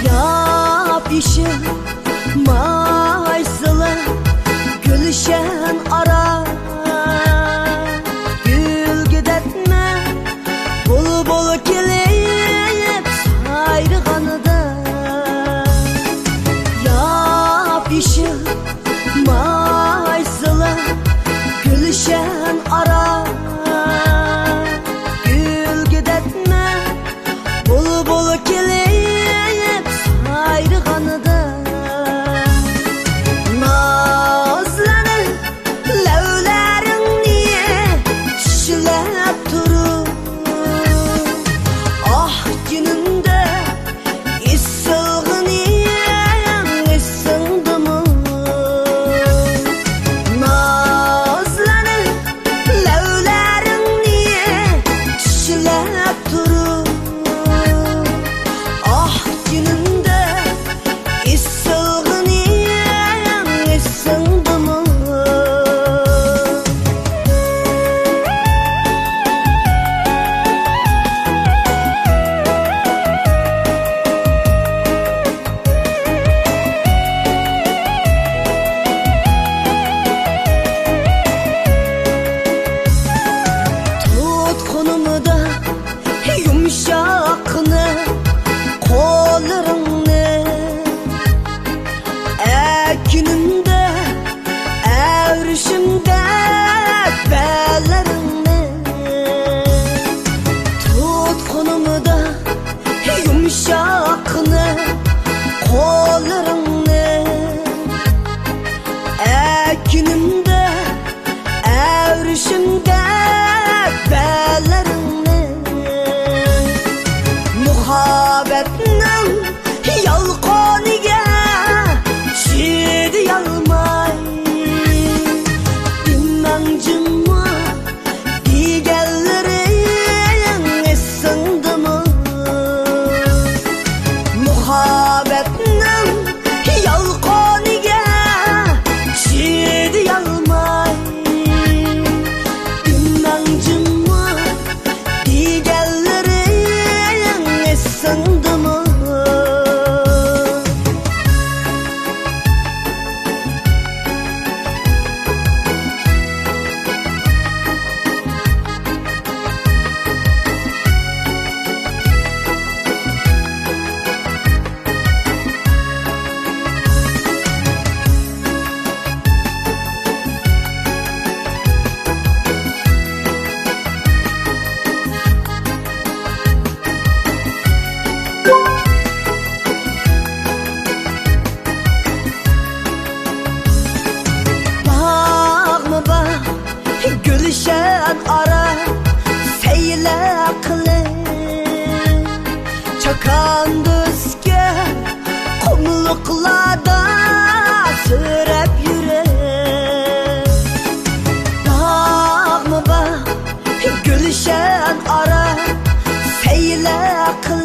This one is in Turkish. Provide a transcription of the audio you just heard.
Yap işi maysılı gülşen ara, gül gidetme bulu bulu kelip sayrıganıda. Yap işi maysılı gülşen ara, gül gidetme bulu bulu kelip sayrıganıda. Nazlanıp levlerin niye şişilep durur, ah gününde issilginiyen ısındı mı? Nazlanıp levlerin niye şişilep durur, ah gününde issilginiyen ısındı mı? Tutkunumu da yumuşakını kollarını, günümde evrişimde bellerini. Tutkunumu da yumuşakını kollarını, günümde evrişimde bellerini. Muhabbetinin yalqoniga chidayolmay dinmanjimmi deganlaring esingdimi? Muhabbetinin yalqoniga chidayolmay dinmanjimmi deganlaring esingdimi? Bağma bağ gülşen ara, seyle kılır çakan düzge kumluklarda sürep yürür. Bağma bağ gülşen ara, seyle kılır